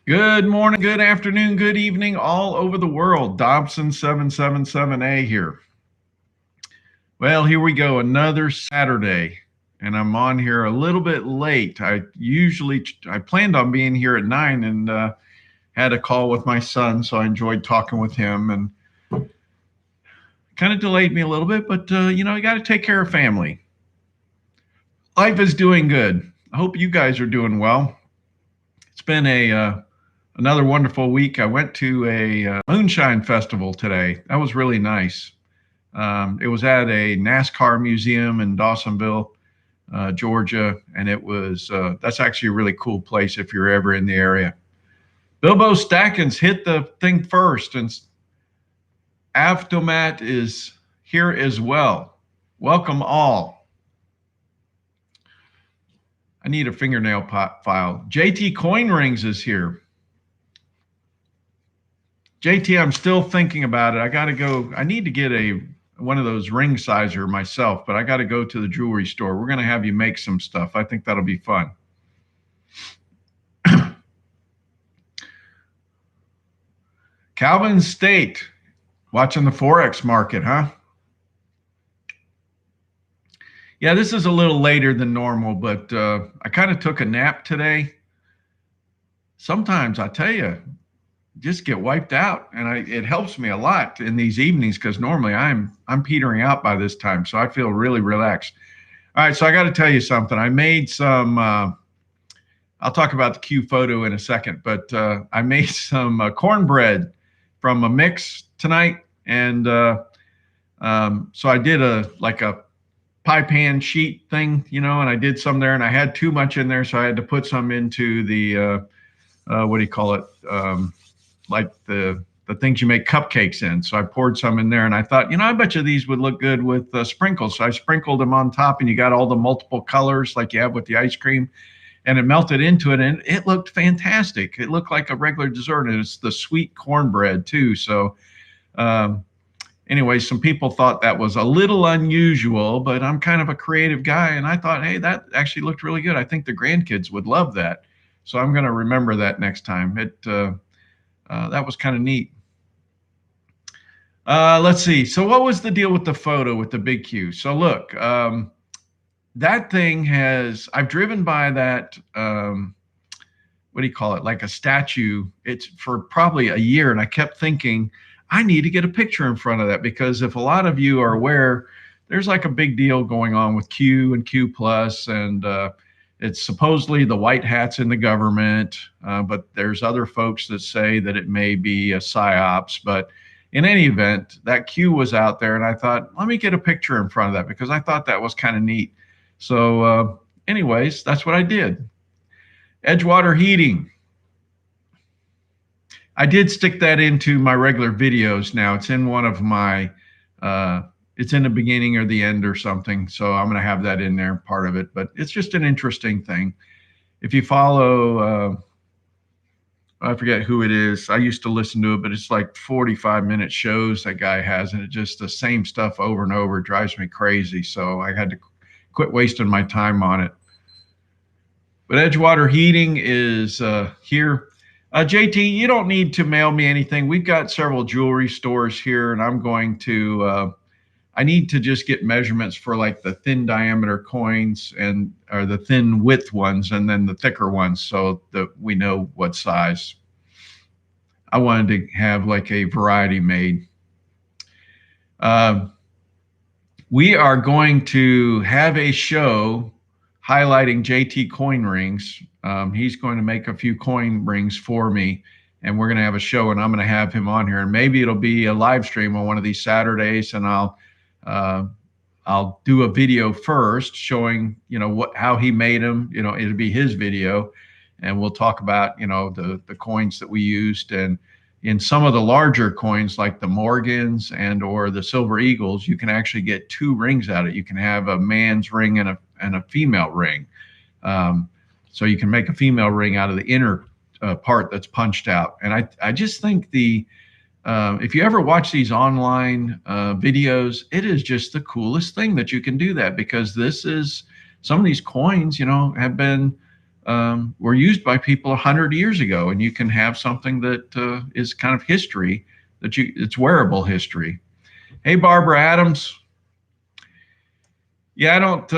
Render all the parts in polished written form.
Good morning, good afternoon, good evening, all over the world. Dobson777A here. Well, here we go, another Saturday, and I'm on here a little bit late. I planned on being here at 9 and had a call with my son, so I enjoyed talking with him and kind of delayed me a little bit, but you got to take care of family. Life is doing good. I hope you guys are doing well. It's been another wonderful week. I went to a moonshine festival today. That was really nice. It was at a NASCAR museum in Dawsonville, Georgia, and that's actually a really cool place if you're ever in the area. Bilbo Stackins hit the thing first, and Avtomat is here as well. Welcome all. I need a fingernail file. JT Coin Rings is here. JT, I'm still thinking about it. I got to go. I need to get one of those ring sizer myself, but I got to go to the jewelry store. We're going to have you make some stuff. I think that'll be fun. Calvin State, watching the Forex market, huh? Yeah, this is a little later than normal, but I kind of took a nap today. Sometimes I tell you, just get wiped out, and it helps me a lot in these evenings because normally I'm petering out by this time, so I feel really relaxed. All right, so I got to tell you something. I made some. I'll talk about the Q photo in a second, but I made some cornbread from a mix tonight, and so I did a pie pan sheet thing, and I did some there, and I had too much in there, so I had to put some into the what do you call it? Like the things you make cupcakes in. So I poured some in there, and I thought, I bet you these would look good with sprinkles. So I sprinkled them on top, and you got all the multiple colors like you have with the ice cream, and it melted into it, and it looked fantastic. It looked like a regular dessert, and it's the sweet cornbread too. So anyway, some people thought that was a little unusual, but I'm kind of a creative guy, and I thought, hey, that actually looked really good. I think the grandkids would love that. So I'm going to remember that next time. That was kind of neat. Let's see. So what was the deal with the photo with the big Q? So look, that thing I've driven by that, what do you call it? Like a statue. It's for probably a year. And I kept thinking, I need to get a picture in front of that, because if a lot of you are aware, there's like a big deal going on with Q and Q plus, and it's supposedly the white hats in the government, but there's other folks that say that it may be a psyops. But in any event, that Q was out there, and I thought, let me get a picture in front of that, because I thought that was kind of neat. So anyways, that's what I did. Edgewater Heating. I did stick that into my regular videos now. It's in one of my, it's in the beginning or the end or something. So I'm going to have that in there, part of it. But it's just an interesting thing. If you follow, I forget who it is. I used to listen to it, but it's like 45-minute shows that guy has, and it's just the same stuff over and over. It drives me crazy. So I had to quit wasting my time on it. But Edgewater Heating is here. JT, you don't need to mail me anything. We've got several jewelry stores here, and I'm going to, I need to just get measurements for like the thin diameter coins or the thin width ones, and then the thicker ones, so that we know what size. I wanted to have like a variety made. We are going to have a show highlighting JT coin rings. He's going to make a few coin rings for me, and we're going to have a show, and I'm going to have him on here, and maybe it'll be a live stream on one of these Saturdays, and I'll do a video first showing, how he made them. It'll be his video, and we'll talk about, the coins that we used. And in some of the larger coins, like the Morgans or the Silver Eagles, you can actually get two rings out of it. You can have a man's ring and a female ring. So you can make a female ring out of the inner part that's punched out. And I just think if you ever watch these online videos, it is just the coolest thing that you can do that, because some of these coins, have been were used by people 100 years ago, and you can have something that is kind of history it's wearable history. Hey, Barbara Adams. Yeah, I don't.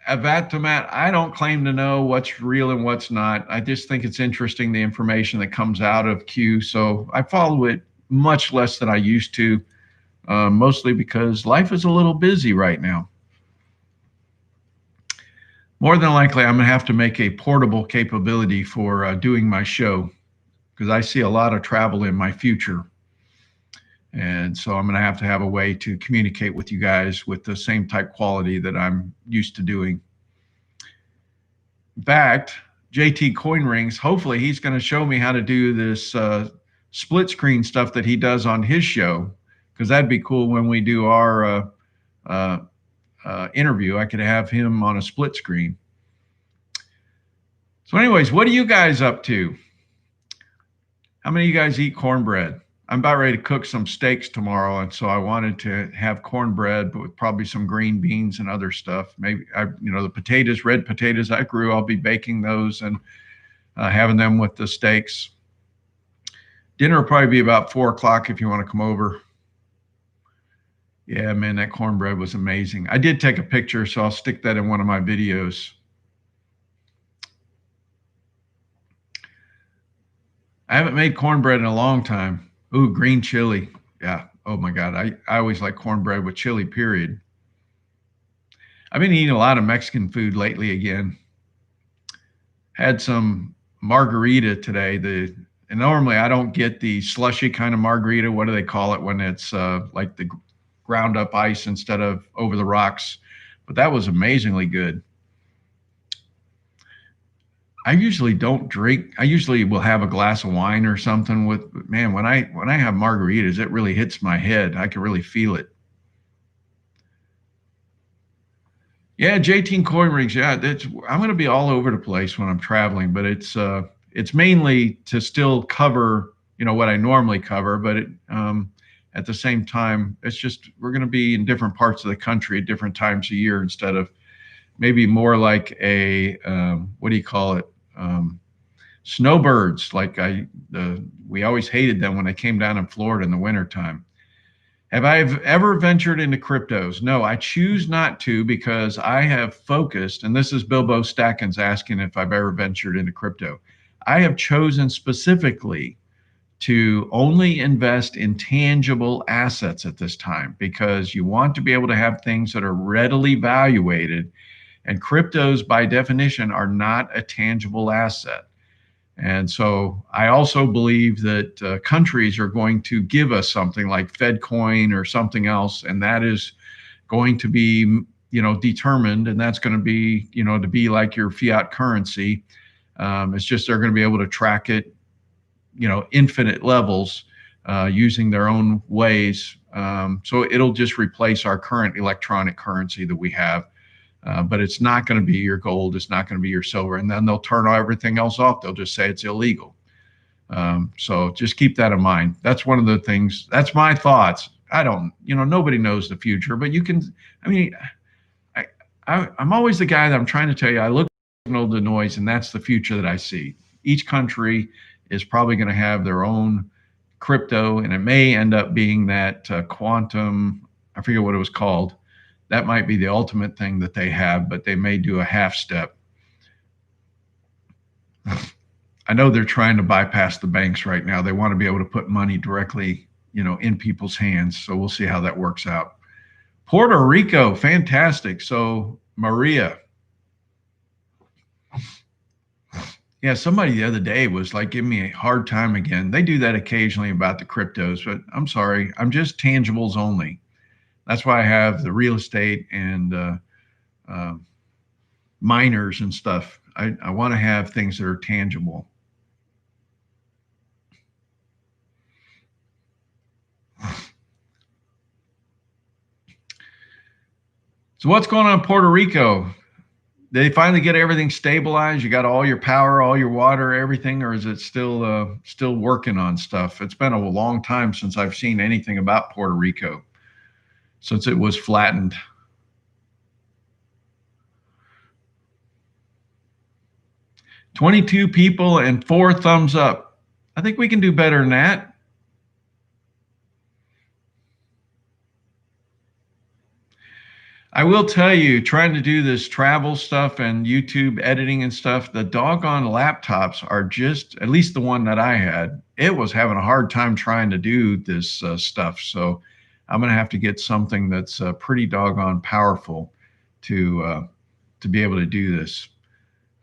Avatomat, I don't claim to know what's real and what's not. I just think it's interesting, the information that comes out of Q. So I follow it much less than I used to, mostly because life is a little busy right now. More than likely, I'm going to have to make a portable capability for doing my show because I see a lot of travel in my future. And so I'm going to have a way to communicate with you guys with the same type quality that I'm used to doing. In fact, JT Coin Rings, hopefully he's going to show me how to do this split screen stuff that he does on his show, because that'd be cool when we do our interview. I could have him on a split screen. So anyways, what are you guys up to? How many of you guys eat cornbread? I'm about ready to cook some steaks tomorrow, and so I wanted to have cornbread, but with probably some green beans and other stuff. Maybe the potatoes, red potatoes I grew, I'll be baking those and having them with the steaks. Dinner will probably be about 4 o'clock if you want to come over. Yeah, man, that cornbread was amazing. I did take a picture, so I'll stick that in one of my videos. I haven't made cornbread in a long time. Ooh, green chili. Yeah. Oh my God. I always like cornbread with chili, period. I've been eating a lot of Mexican food lately again. Had some margarita today. And normally I don't get the slushy kind of margarita. What do they call it when it's like the ground up ice instead of over the rocks? But that was amazingly good. I usually don't drink. I usually will have a glass of wine or something with, man, when I have margaritas, it really hits my head. I can really feel it. Yeah, J18 Coin Rings. Yeah, I'm going to be all over the place when I'm traveling, but it's mainly to still cover, what I normally cover, but at the same time, it's just we're going to be in different parts of the country at different times of year instead of maybe more like a what do you call it? Snowbirds. Like we always hated them when they came down in Florida in the wintertime. Have I ever ventured into cryptos? No, I choose not to because I have focused, and this is Bilbo Stackins asking if I've ever ventured into crypto. I have chosen specifically to only invest in tangible assets at this time because you want to be able to have things that are readily valuated, and cryptos by definition are not a tangible asset. And so I also believe that countries are going to give us something like FedCoin or something else, and that is going to be, determined, and that's going to be, to be like your fiat currency. It's just they're going to be able to track it, infinite levels using their own ways. So it'll just replace our current electronic currency that we have. But it's not going to be your gold. It's not going to be your silver. And then they'll turn everything else off. They'll just say it's illegal. So just keep that in mind. That's one of the things. That's my thoughts. I don't, nobody knows the future, but you can, I'm always the guy that I'm trying to tell you, I look at the noise, and that's the future that I see. Each country is probably going to have their own crypto, and it may end up being that quantum, I forget what it was called. That might be the ultimate thing that they have, but they may do a half step. I know they're trying to bypass the banks right now. They want to be able to put money directly, in people's hands. So we'll see how that works out. Puerto Rico, fantastic. So Maria. Yeah, somebody the other day was like giving me a hard time again. They do that occasionally about the cryptos, but I'm sorry. I'm just tangibles only. That's why I have the real estate and miners and stuff. I want to have things that are tangible. So what's going on in Puerto Rico? Did they finally get everything stabilized? You got all your power, all your water, everything, or is it still working on stuff? It's been a long time since I've seen anything about Puerto Rico, since it was flattened. 22 people and 4 thumbs up. I think we can do better than that. I will tell you, trying to do this travel stuff and YouTube editing and stuff, the doggone laptops are just, at least the one that I had, it was having a hard time trying to do this stuff. So I'm going to have to get something that's pretty doggone powerful to be able to do this.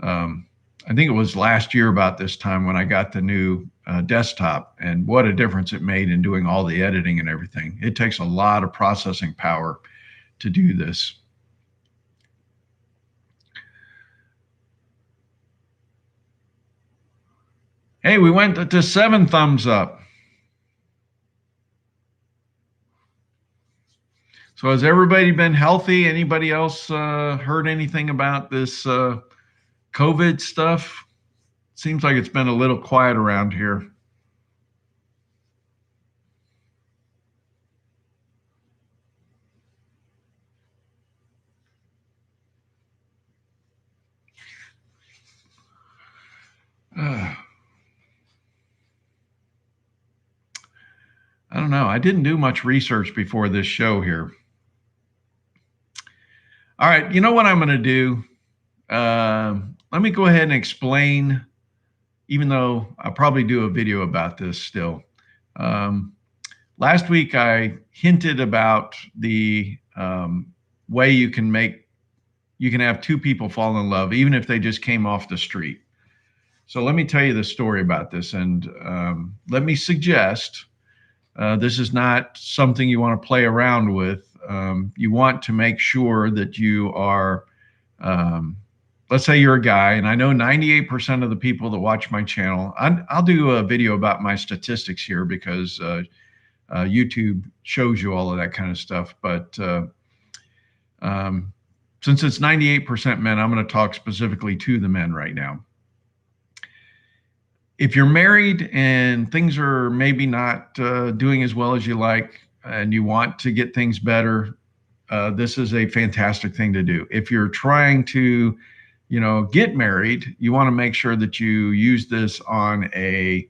I think it was last year about this time when I got the new desktop, and what a difference it made in doing all the editing and everything. It takes a lot of processing power to do this. Hey, we went to 7 thumbs up. So has everybody been healthy? Anybody else heard anything about this COVID stuff? Seems like it's been a little quiet around here. I don't know. I didn't do much research before this show here. All right, you know what I'm going to do? Let me go ahead and explain, even though I'll probably do a video about this still. Last week, I hinted about the way you can have 2 people fall in love, even if they just came off the street. So let me tell you the story about this, and let me suggest this is not something you want to play around with. You want to make sure that you are, let's say you're a guy, and I know 98% of the people that watch my channel, I'll do a video about my statistics here because YouTube shows you all of that kind of stuff. But since it's 98% men, I'm going to talk specifically to the men right now. If you're married and things are maybe not doing as well as you like, and you want to get things better, this is a fantastic thing to do. If you're trying to, get married, you want to make sure that you use this on a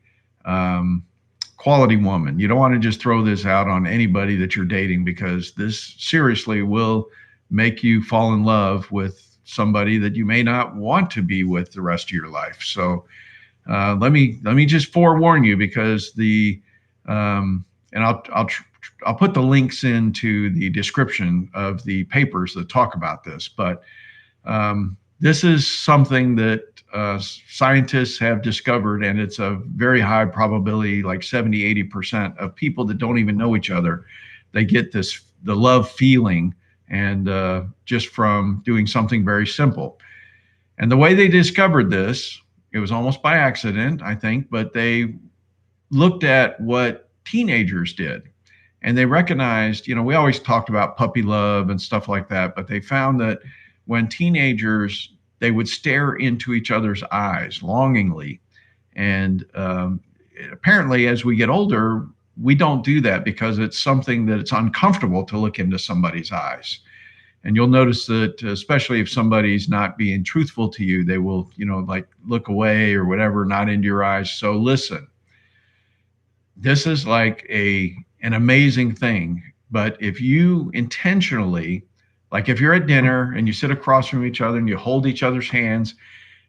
quality woman. You don't want to just throw this out on anybody that you're dating, because this seriously will make you fall in love with somebody that you may not want to be with the rest of your life. So let me just forewarn you, because and I'll put the links into the description of the papers that talk about this. But this is something that scientists have discovered, and it's a very high probability, like 70–80% of people that don't even know each other, they get the love feeling, and just from doing something very simple. And the way they discovered this, it was almost by accident, I think, but they looked at what teenagers did, and they recognized, we always talked about puppy love and stuff like that, but they found that when teenagers, they would stare into each other's eyes longingly. And apparently, as we get older, we don't do that because it's something that it's uncomfortable to look into somebody's eyes. And you'll notice that, especially if somebody's not being truthful to you, they will, like look away or whatever, not into your eyes. So listen, this is like an amazing thing. But if you intentionally, like if you're at dinner and you sit across from each other and you hold each other's hands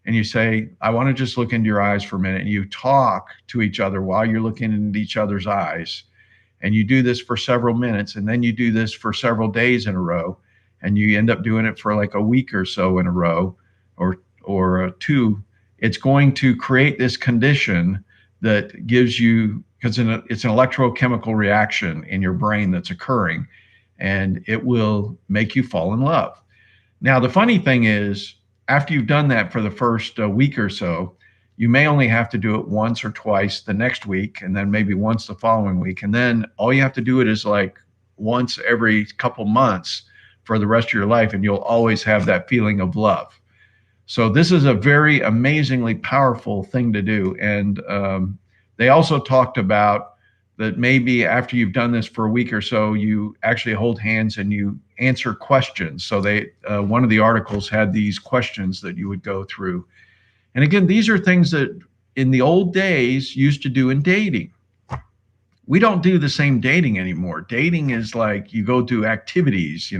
and you say, I want to just look into your eyes for a minute, and you talk to each other while you're looking into each other's eyes, and you do this for several minutes, and then you do this for several days in a row, and you end up doing it for like a week or so in a row, or 2, it's going to create this condition that gives you, because it's an electrochemical reaction in your brain that's occurring, and it will make you fall in love. Now, the funny thing is, after you've done that for the first week or so, you may only have to do it once or twice the next week, and then maybe once the following week. And then all you have to do it is like once every couple months for the rest of your life, and you'll always have that feeling of love. So this is a very amazingly powerful thing to do. And they also talked about that maybe after you've done this for a week or so, you actually hold hands and you answer questions. So one of the articles had these questions that you would go through. And again, these are things that in the old days used to do in dating. We don't do the same dating anymore. Dating is like you go do activities,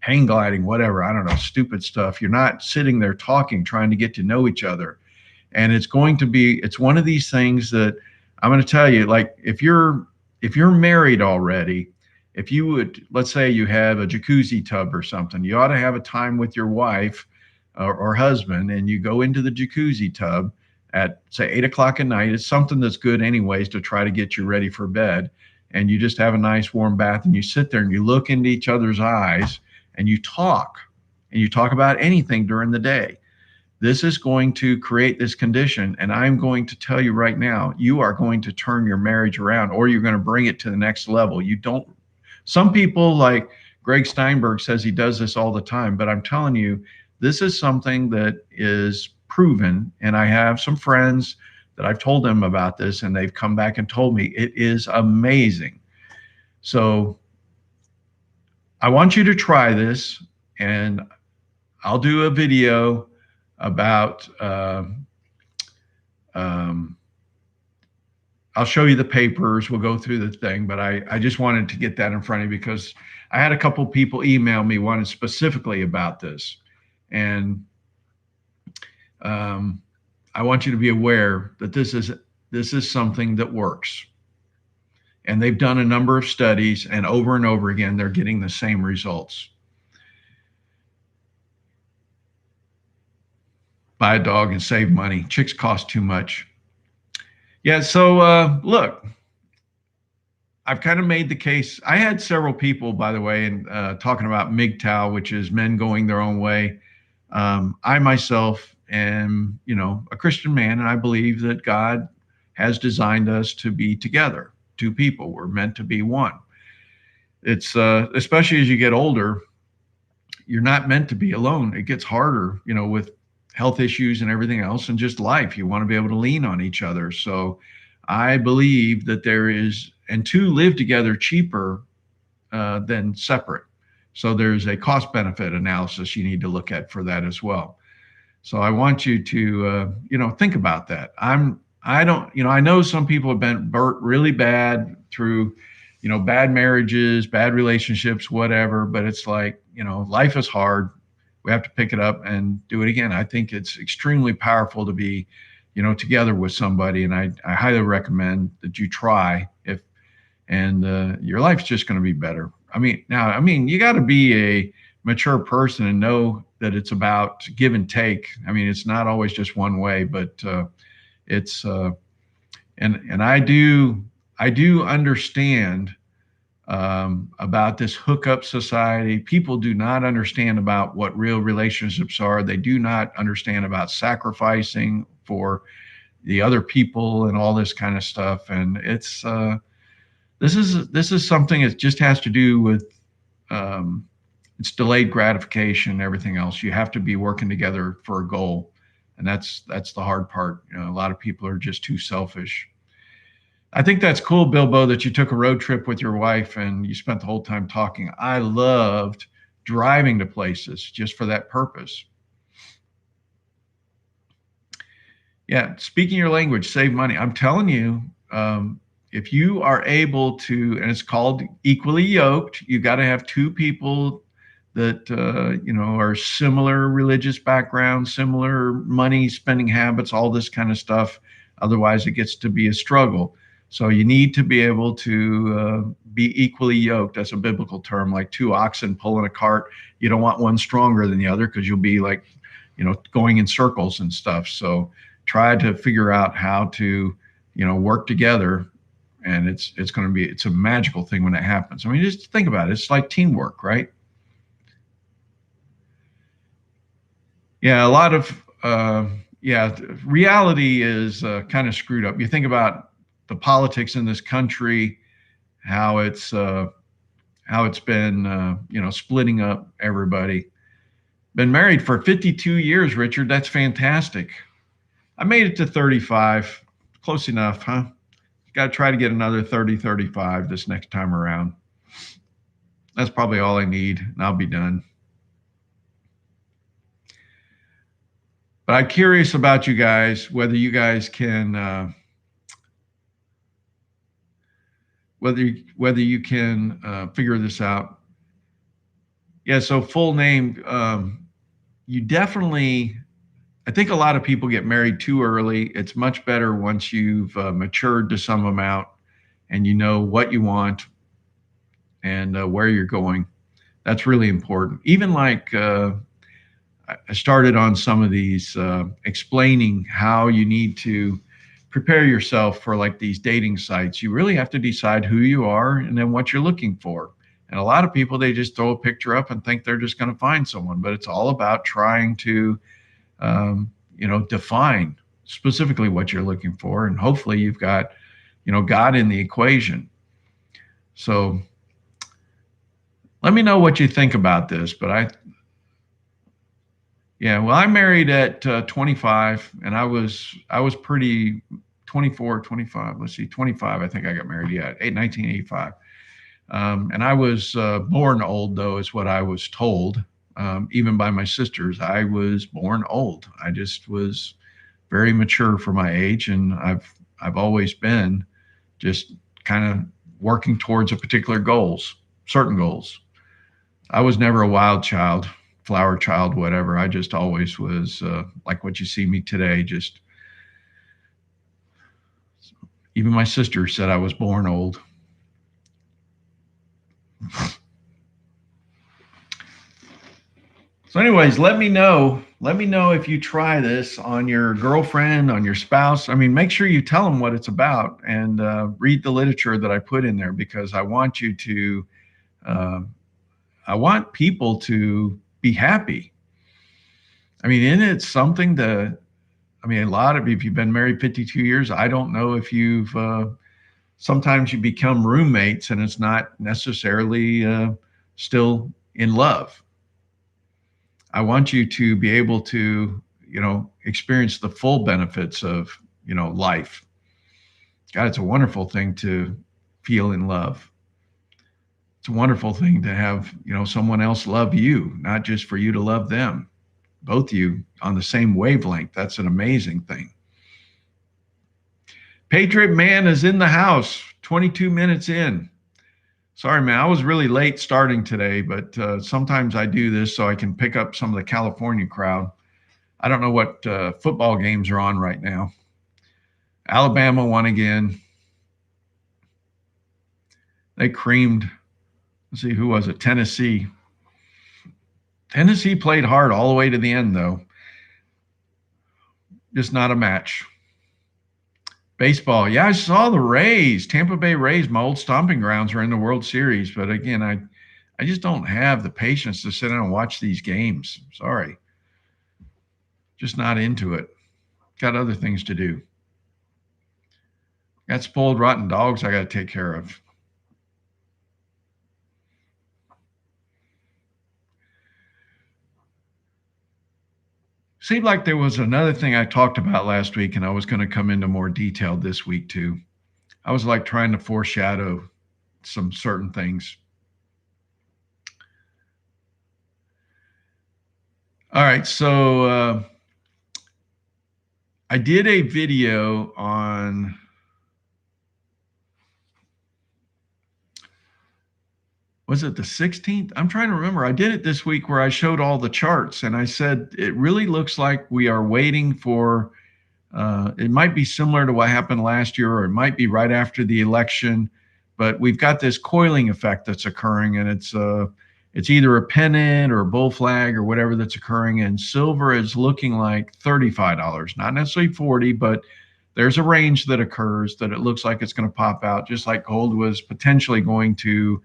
hang gliding, whatever, I don't know, stupid stuff. You're not sitting there talking, trying to get to know each other. And it's one of these things that I'm going to tell you, like if you're married already, if you would, let's say you have a jacuzzi tub or something, you ought to have a time with your wife or husband, and you go into the jacuzzi tub at say 8 o'clock at night. It's something that's good anyways to try to get you ready for bed. And you just have a nice warm bath and you sit there and you look into each other's eyes and you talk about anything during the day. This is going to create this condition. And I'm going to tell you right now, you are going to turn your marriage around, or you're going to bring it to the next level. Some people like Greg Steinberg says he does this all the time, but I'm telling you, this is something that is proven. And I have some friends that I've told them about this, and they've come back and told me it is amazing. So I want you to try this, and I'll do a video about, I'll show you the papers. We'll go through the thing, but I just wanted to get that in front of you because I had a couple people email me wanting specifically about this. And I want you to be aware that this is something that works. And they've done a number of studies, and over again, they're getting the same results. Buy a dog and save money. Chicks cost too much. Yeah, so look, I've kind of made the case. I had several people, by the way, and talking about MGTOW, which is men going their own way. I myself am, a Christian man, and I believe that God has designed us to be together. Two people, we're meant to be one. It's especially as you get older, you're not meant to be alone. It gets harder, with health issues and everything else, and just life. You want to be able to lean on each other. So I believe that two live together cheaper than separate. So there's a cost benefit analysis you need to look at for that as well. So I want you to, think about that. I know some people have been burnt really bad through, bad marriages, bad relationships, whatever, but it's like, life is hard. We have to pick it up and do it again. I think it's extremely powerful to be, together with somebody. And I highly recommend that you try and your life's just going to be better. You got to be a mature person and know that it's about give and take. It's not always just one way, but it's and I do understand about this hookup society. People do not understand about what real relationships are. They do not understand about sacrificing for the other people and all this kind of stuff. And it's this is something that just has to do with it's delayed gratification and everything else. You have to be working together for a goal, and that's the hard part. A lot of people are just too selfish. I think that's cool, Bilbo, that you took a road trip with your wife and you spent the whole time talking. I loved driving to places just for that purpose. Yeah, speaking your language, save money. I'm telling you, if you are able to, and it's called equally yoked, you got to have two people that are similar religious backgrounds, similar money spending habits, all this kind of stuff. Otherwise, it gets to be a struggle. So you need to be able to be equally yoked. That's a biblical term, like two oxen pulling a cart. You don't want one stronger than the other because you'll be like, going in circles and stuff. So try to figure out how to, work together. And it's a magical thing when it happens. Just think about it. It's like teamwork, right? Yeah, a lot of, reality is kind of screwed up. You think about the politics in this country, how it's been, splitting up everybody. Been married for 52 years, Richard. That's fantastic. I made it to 35. Close enough, huh? Got to try to get another 30, 35 this next time around. That's probably all I need, and I'll be done. But I'm curious about you guys, whether you guys can, whether you can figure this out. Yeah. So full name, you definitely. I think a lot of people get married too early. It's much better once you've matured to some amount and you know what you want and where you're going. That's really important. Even like I started on some of these explaining how you need to prepare yourself for like these dating sites. You really have to decide who you are and then what you're looking for. And a lot of people, they just throw a picture up and think they're just going to find someone, but it's all about trying to, define specifically what you're looking for. And hopefully you've got, God in the equation. So let me know what you think about this. But yeah, well, I married at 25, and I was pretty 24, 25. Let's see, 25. I think I got married. Yeah, 1985. And I was born old, though, is what I was told. Even by my sisters, I was born old. I just was very mature for my age, and I've always been just kind of working towards a particular certain goals. I was never a wild child, flower child, whatever. I just always was like what you see me today. Just even my sister said I was born old. So, anyways, let me know. Let me know if you try this on your girlfriend, on your spouse. I mean, make sure you tell them what it's about and read the literature that I put in there because I want you to. I want people to be happy. I mean, isn't it something that? I mean, a lot of if you've been married 52 years, I don't know if you've. Sometimes you become roommates, and it's not necessarily still in love. I want you to be able to, experience the full benefits of, life. God, it's a wonderful thing to feel in love. It's a wonderful thing to have, someone else love you, not just for you to love them, both of you on the same wavelength. That's an amazing thing. Patriot Man is in the house, 22 minutes in. Sorry, man, I was really late starting today, but sometimes I do this so I can pick up some of the California crowd. I don't know what football games are on right now. Alabama won again. They creamed, let's see, who was it? Tennessee. Tennessee played hard all the way to the end, though. Just not a match. Baseball. Yeah, I saw the Rays. Tampa Bay Rays, my old stomping grounds, are in the World Series. But again, I just don't have the patience to sit down and watch these games. Sorry. Just not into it. Got other things to do. Got spoiled, rotten dogs I got to take care of. Seemed like there was another thing I talked about last week, and I was going to come into more detail this week too. I was like trying to foreshadow some certain things. All right, so I did a video on was it the 16th? I'm trying to remember. I did it this week where I showed all the charts and I said it really looks like we are waiting for it might be similar to what happened last year, or it might be right after the election, but we've got this coiling effect that's occurring, and it's either a pennant or a bull flag or whatever that's occurring, and silver is looking like $35, not necessarily 40, but there's a range that occurs that it looks like it's going to pop out, just like gold was potentially going to,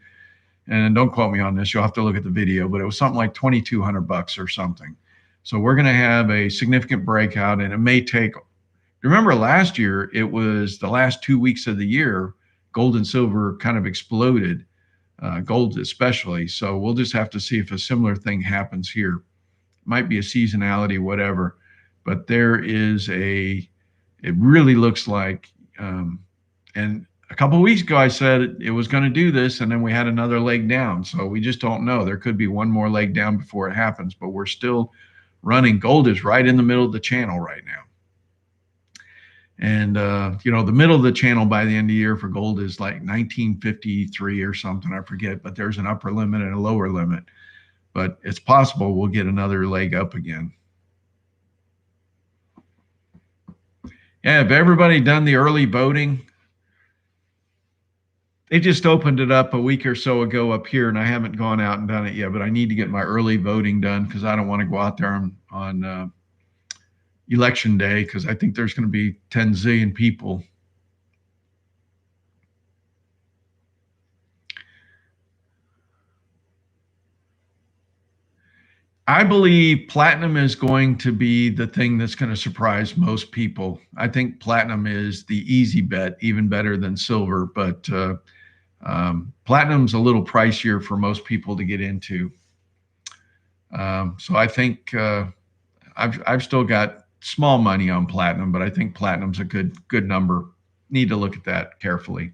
and don't quote me on this, you'll have to look at the video, but it was something like $2,200 or something. So we're going to have a significant breakout, and it may take. Remember last year, it was the last 2 weeks of the year, gold and silver kind of exploded, gold especially. So we'll just have to see if a similar thing happens here. It might be a seasonality, whatever, but it really looks like, and a couple of weeks ago, I said it was going to do this, and then we had another leg down. So we just don't know. There could be one more leg down before it happens, but we're still running. Gold is right in the middle of the channel right now. And, the middle of the channel by the end of the year for gold is like 1953 or something. I forget, but there's an upper limit and a lower limit. But it's possible we'll get another leg up again. Yeah, have everybody done the early voting? They just opened it up a week or so ago up here, and I haven't gone out and done it yet, but I need to get my early voting done because I don't want to go out there on election day because I think there's going to be 10 zillion people. I believe platinum is going to be the thing that's going to surprise most people. I think platinum is the easy bet, even better than silver, but platinum's a little pricier for most people to get into. So I think I've still got small money on platinum, but I think platinum's a good number. Need to look at that carefully.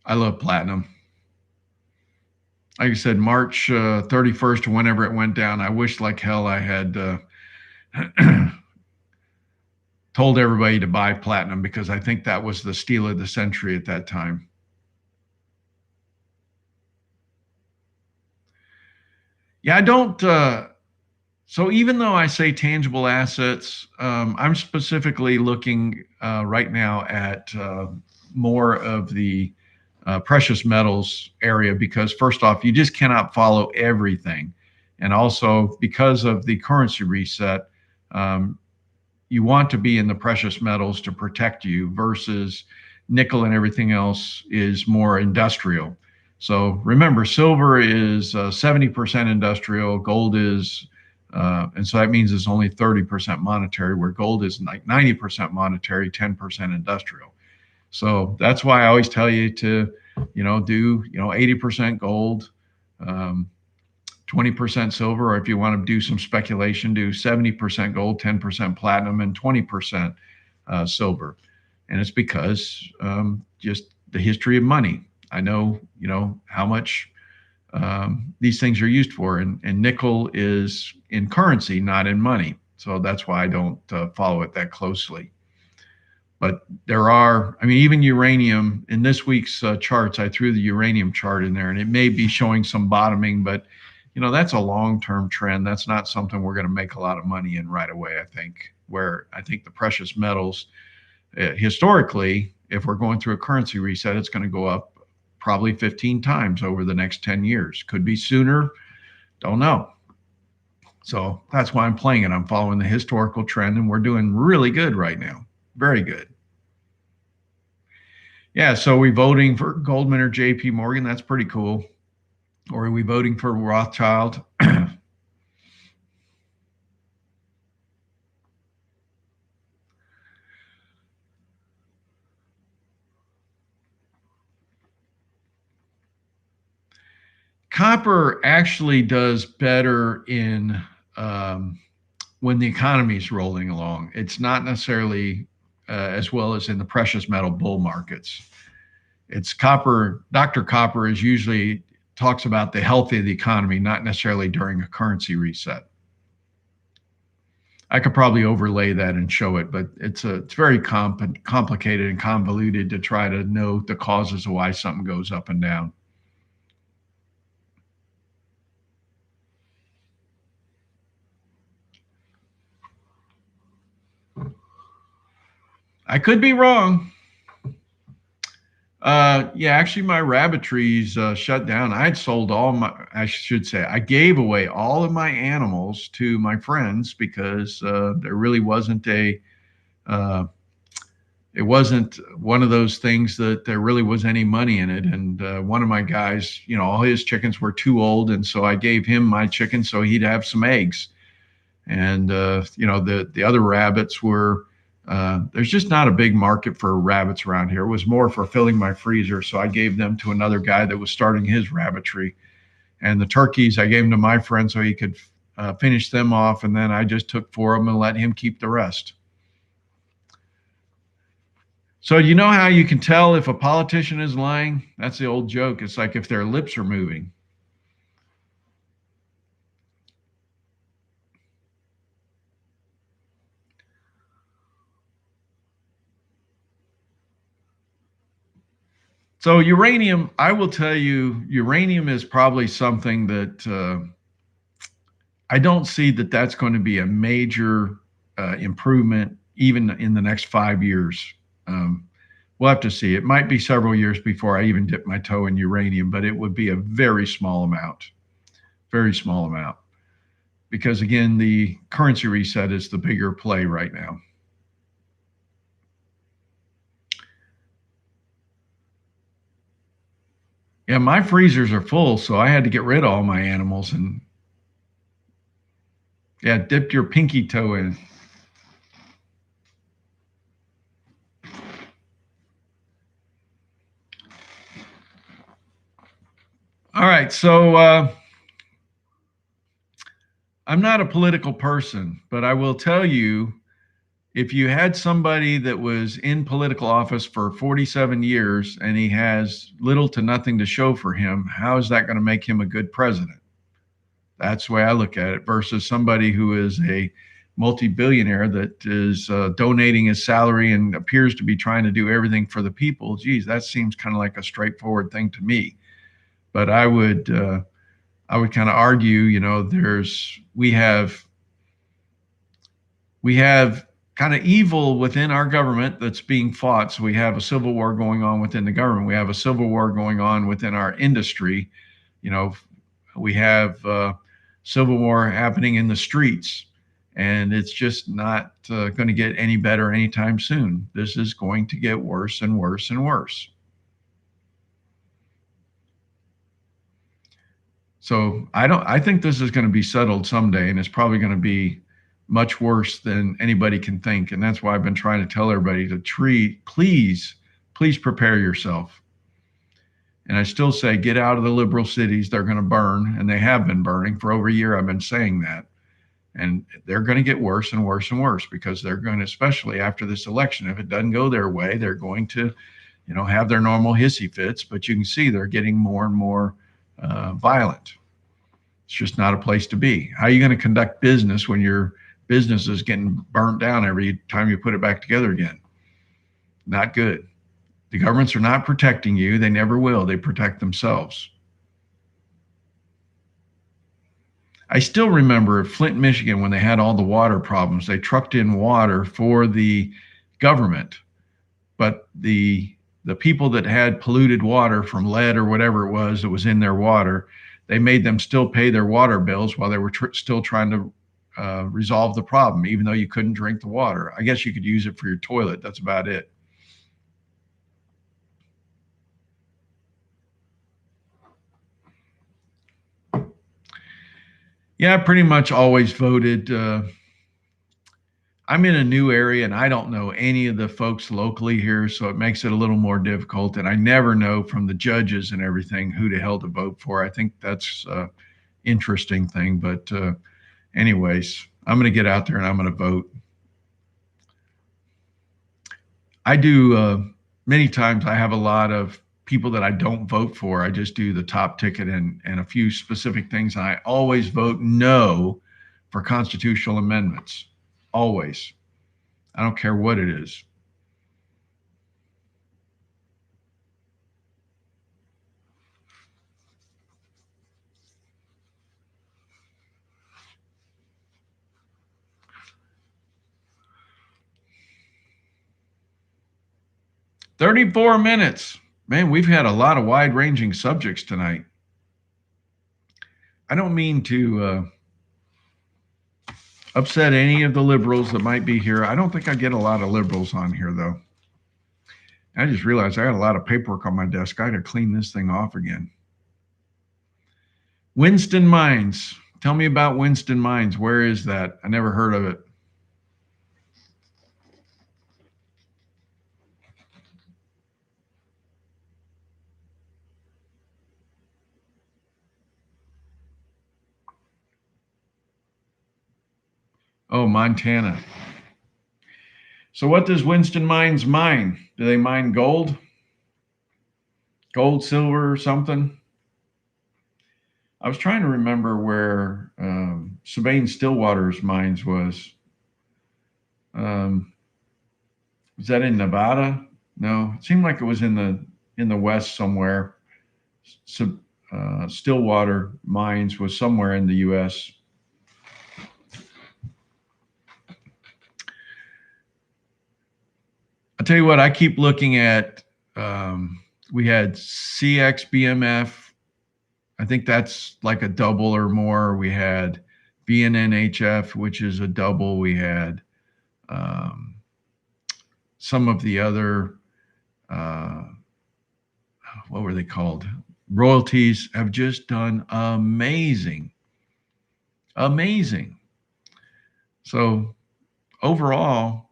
I love platinum. Like I said, March 31st or whenever it went down, I wish like hell I had told everybody to buy platinum because I think that was the steal of the century at that time. Yeah, I don't. So even though I say tangible assets, I'm specifically looking right now at more of the precious metals area because first off, you just cannot follow everything. And also because of the currency reset, you want to be in the precious metals to protect you versus nickel and everything else is more industrial. So remember, silver is 70% industrial, gold is, and so that means it's only 30% monetary, where gold is like 90% monetary, 10% industrial. So that's why I always tell you to, do, 80% gold, 20% silver, or if you want to do some speculation, do 70% gold, 10% platinum, and 20% silver. And it's because just the history of money. I know, how much these things are used for, and nickel is in currency, not in money. So that's why I don't follow it that closely. But there are, even uranium in this week's charts, I threw the uranium chart in there and it may be showing some bottoming, but that's a long-term trend. That's not something we're going to make a lot of money in right away, I think, where I think the precious metals, historically, if we're going through a currency reset, it's going to go up probably 15 times over the next 10 years. Could be sooner, don't know. So that's why I'm playing it. I'm following the historical trend and we're doing really good right now. Very good. Yeah, so are we voting for Goldman or JP Morgan? That's pretty cool. Or are we voting for Rothschild? Copper actually does better in when the economy is rolling along. It's not necessarily as well as in the precious metal bull markets. It's copper. Dr. Copper is usually talks about the health of the economy, not necessarily during a currency reset. I could probably overlay that and show it, but it's very complicated and convoluted to try to know the causes of why something goes up and down. I could be wrong. Yeah, actually, my rabbitries shut down. I had sold I gave away all of my animals to my friends because there really wasn't it wasn't one of those things that there really was any money in it. And one of my guys, all his chickens were too old. And so I gave him my chickens so he'd have some eggs. And, the other rabbits were, there's just not a big market for rabbits around here. It was more for filling my freezer. So I gave them to another guy that was starting his rabbitry. And the turkeys, I gave them to my friend so he could finish them off. And then I just took 4 of them and let him keep the rest. So you know how you can tell if a politician is lying? That's the old joke. It's like if their lips are moving. So uranium, I will tell you, uranium is probably something that I don't see that that's going to be a major improvement even in the next 5 years. Um, we'll have to see. It might be several years before I even dip my toe in uranium, but it would be a very small amount, very small amount. Because again, the currency reset is the bigger play right now. Yeah, my freezers are full, so I had to get rid of all my animals and yeah, dipped your pinky toe in. All right, so I'm not a political person, but I will tell you if you had somebody that was in political office for 47 years and he has little to nothing to show for him, how is that going to make him a good president? That's the way I look at it versus somebody who is a multi-billionaire that is donating his salary and appears to be trying to do everything for the people. Geez, that seems kind of like a straightforward thing to me. But I would kind of argue, we have kind of evil within our government that's being fought. So we have a civil war going on within the government. We have a civil war going on within our industry. You know, we have civil war happening in the streets, and it's just not going to get any better anytime soon. This is going to get worse and worse and worse. So I think this is going to be settled someday, and it's probably going to be much worse than anybody can think. And that's why I've been trying to tell everybody to please prepare yourself. And I still say, get out of the liberal cities. They're going to burn, and they have been burning for over a year. I've been saying that. And they're going to get worse and worse and worse because they're going to, especially after this election, if it doesn't go their way, they're going to, have their normal hissy fits. But you can see they're getting more and more violent. It's just not a place to be. How are you going to conduct business when your business is getting burnt down every time you put it back together again? Not good. The governments are not protecting you. They never will. They protect themselves. I still remember Flint, Michigan, when they had all the water problems, they trucked in water for the government, but the people that had polluted water from lead or whatever it was that was in their water, they made them still pay their water bills while they were still trying to resolve the problem, even though you couldn't drink the water. I guess you could use it for your toilet. That's about it. Yeah, I pretty much always voted. I'm in a new area and I don't know any of the folks locally here, so it makes it a little more difficult. And I never know from the judges and everything who the hell to vote for. I think that's an interesting thing. But, anyways, I'm going to get out there and I'm going to vote. I do many times. I have a lot of people that I don't vote for. I just do the top ticket and a few specific things. And I always vote no for constitutional amendments. Always. I don't care what it is. "34 minutes. Man, we've had a lot of wide ranging subjects tonight. I don't mean to upset any of the liberals that might be here. I don't think I get a lot of liberals on here, though. I just realized I got a lot of paperwork on my desk. I got to clean this thing off again. Winston Mines. Tell me about Winston Mines. Where is that? I never heard of it. Oh, Montana. So what does Winston Mines mine? Do they mine gold? Gold, silver, or something? I was trying to remember where Sabine-Stillwater's mines was. Was that in Nevada? No, it seemed like it was in in the West somewhere. So, Stillwater Mines was somewhere in the U.S. I'll tell you what, I keep looking at, we had CXBMF. I think that's like a double or more. We had BNNHF, which is a double. We had some of the other, what were they called? Royalties have just done amazing. Amazing. So overall,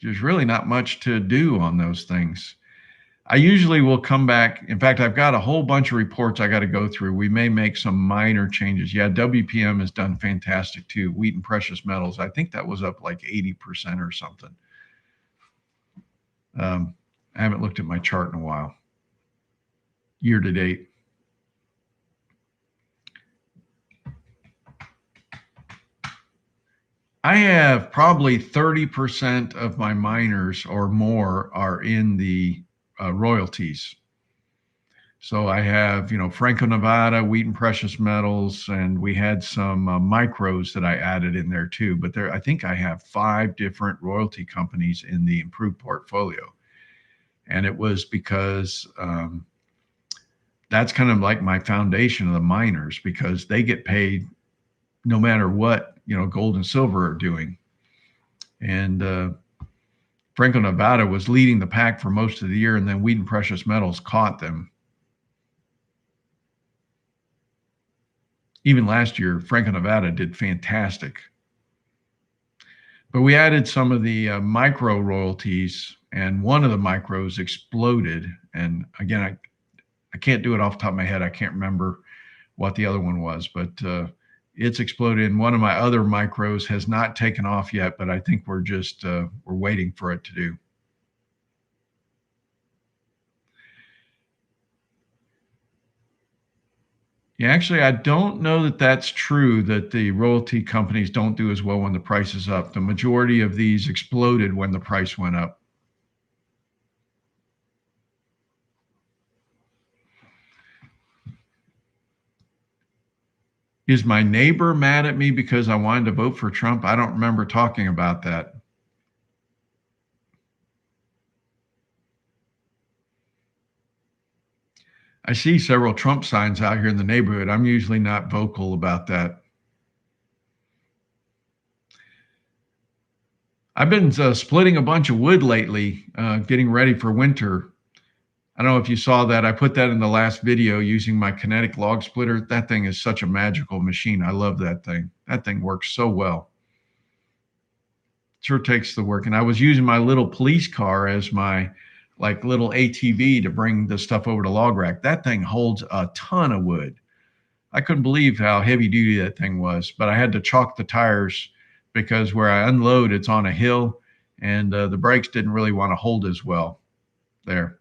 there's really not much to do on those things. I usually will come back. In fact, I've got a whole bunch of reports I got to go through. We may make some minor changes. Yeah, WPM has done fantastic too. Wheat and precious metals, I think that was up like 80% or something. I haven't looked at my chart in a while. Year to date. I have probably 30% of my miners or more are in the royalties. So I have, Franco-Nevada, wheat and precious metals, and we had some micros that I added in there too. But I think I have 5 different royalty companies in the improved portfolio. And it was because that's kind of like my foundation of the miners, because they get paid no matter what, gold and silver are doing. And Franco-Nevada was leading the pack for most of the year, and then wheat and precious metals caught them. Even last year, Franco-Nevada did fantastic. But we added some of the micro royalties, and one of the micros exploded. And again, I can't do it off the top of my head. I can't remember what the other one was, but it's exploded. And one of my other micros has not taken off yet, but I think we're just we're waiting for it to do. Yeah, actually, I don't know that that's true, that the royalty companies don't do as well when the price is up. The majority of these exploded when the price went up. Is my neighbor mad at me because I wanted to vote for Trump? I don't remember talking about that. I see several Trump signs out here in the neighborhood. I'm usually not vocal about that. I've been splitting a bunch of wood lately, getting ready for winter. I don't know if you saw that. I put that in the last video using my kinetic log splitter. That thing is such a magical machine. I love that thing. That thing works so well. Sure takes the work. And I was using my little police car as my little ATV to bring the stuff over to log rack. That thing holds a ton of wood. I couldn't believe how heavy duty that thing was, but I had to chalk the tires because where I unload, it's on a hill, and the brakes didn't really want to hold as well there.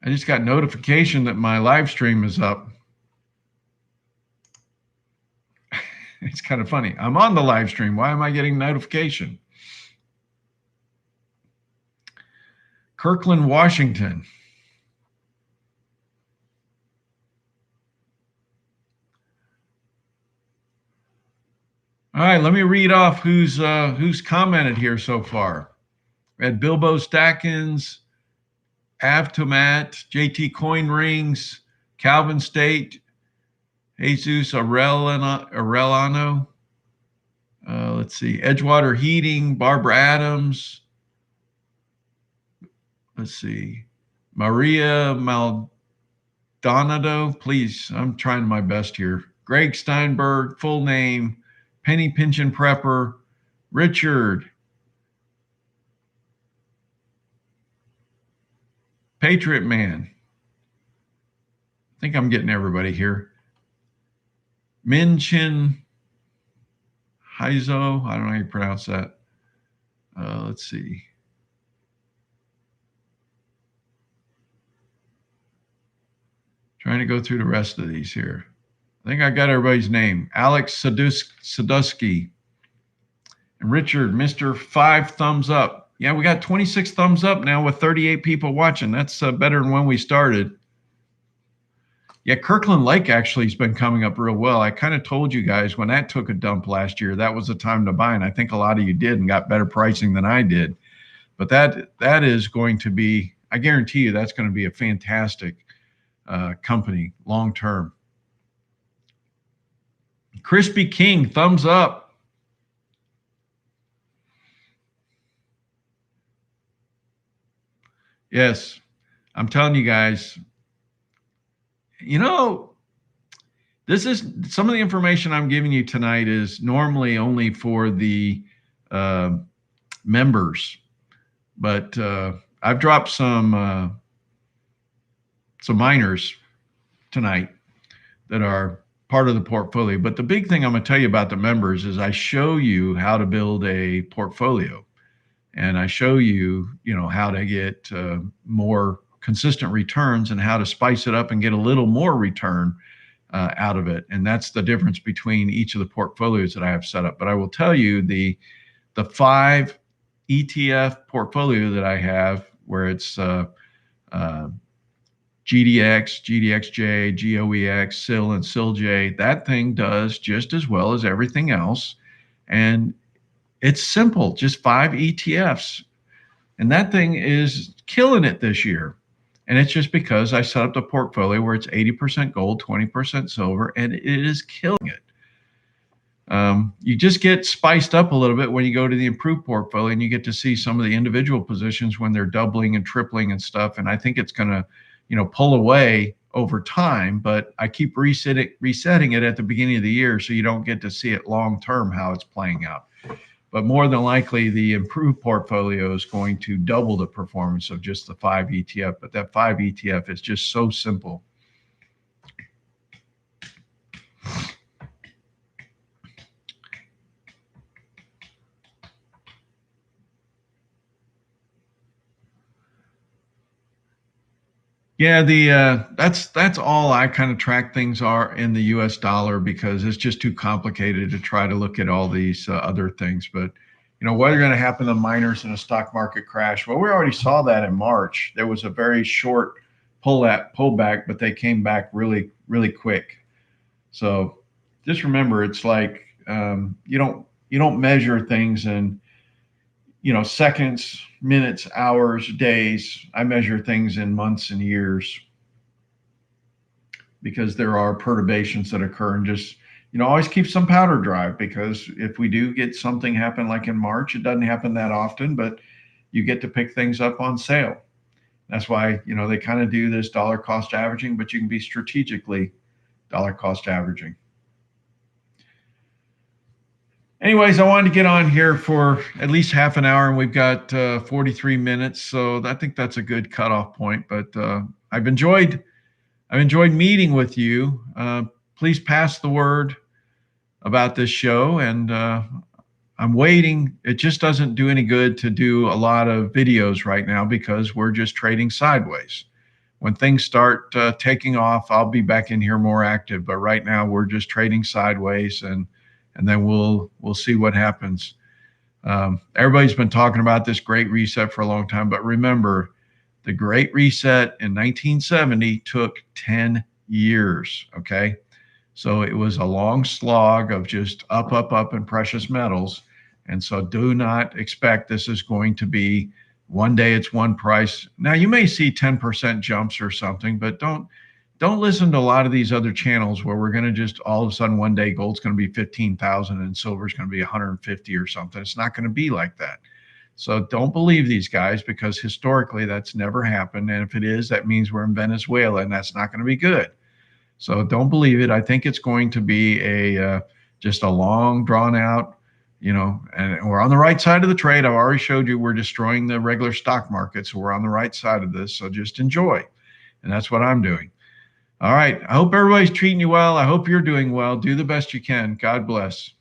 I just got notification that my live stream is up. It's kind of funny. I'm on the live stream. Why am I getting notification? Kirkland, Washington. All right, let me read off who's commented here so far. We had Bilbo Stackins, Avtomat, JT Coin Rings, Calvin State, Jesus Arellano. Let's see, Edgewater Heating, Barbara Adams. Let's see, Maria Maldonado. Please, I'm trying my best here. Greg Steinberg, full name, Penny Pension Prepper, Richard, Patriot Man. I think I'm getting everybody here. Min Chin Heizo. I don't know how you pronounce that. Let's see. Trying to go through the rest of these here. I think I got everybody's name. Alex Sadusky and Richard, Mr. 5 thumbs up. Yeah, we got 26 thumbs up now with 38 people watching. That's better than when we started. Yeah, Kirkland Lake actually has been coming up real well. I kind of told you guys when that took a dump last year, that was the time to buy, and I think a lot of you did and got better pricing than I did. But that is going to be, I guarantee you, that's going to be a fantastic company long term. Crispy King, thumbs up. Yes, I'm telling you guys, you know, this is some of the information I'm giving you tonight is normally only for the members, but I've dropped some miners tonight that are part of the portfolio. But the big thing I'm going to tell you about the members is I show you how to build a portfolio, and I show you, how to get more consistent returns and how to spice it up and get a little more return out of it. And that's the difference between each of the portfolios that I have set up. But I will tell you the 5 ETF portfolio that I have, where it's GDX, GDXJ, GOEX, SIL, and SILJ, that thing does just as well as everything else. And it's simple, just 5 ETFs. And that thing is killing it this year. And it's just because I set up the portfolio where it's 80% gold, 20% silver, and it is killing it. You just get spiced up a little bit when you go to the improved portfolio and you get to see some of the individual positions when they're doubling and tripling and stuff. And I think it's going to, pull away over time, but I keep resetting it at the beginning of the year so you don't get to see it long term how it's playing out. But more than likely, the improved portfolio is going to double the performance of just the 5 ETF. But that 5 ETF is just so simple. Yeah, that's all I kind of track things are in the US dollar because it's just too complicated to try to look at all these other things. But what's going to happen to miners in a stock market crash? Well, we already saw that in March. There was a very short pullback, but they came back really, really quick. So just remember, it's like you don't measure things in seconds, minutes, hours, days. I measure things in months and years because there are perturbations that occur, and just, always keep some powder dry, because if we do get something happen like in March, it doesn't happen that often, but you get to pick things up on sale. That's why, they kind of do this dollar cost averaging, but you can be strategically dollar cost averaging. Anyways, I wanted to get on here for at least half an hour, and we've got 43 minutes, so I think that's a good cutoff point. But I've enjoyed meeting with you. Please pass the word about this show, and I'm waiting. It just doesn't do any good to do a lot of videos right now because we're just trading sideways. When things start taking off, I'll be back in here more active. But right now, we're just trading sideways, and then we'll see what happens. Everybody's been talking about this Great Reset for a long time, but remember, the Great Reset in 1970 took 10 years, okay? So it was a long slog of just up in precious metals. And so do not expect this is going to be one day it's one price. Now, you may see 10% jumps or something, but don't listen to a lot of these other channels where we're going to just all of a sudden one day gold's going to be 15,000 and silver's going to be 150 or something. It's not going to be like that. So don't believe these guys, because historically that's never happened. And if it is, that means we're in Venezuela, and that's not going to be good. So don't believe it. I think it's going to be just a long drawn out, and we're on the right side of the trade. I've already showed you we're destroying the regular stock market. So we're on the right side of this. So just enjoy. And that's what I'm doing. All right. I hope everybody's treating you well. I hope you're doing well. Do the best you can. God bless.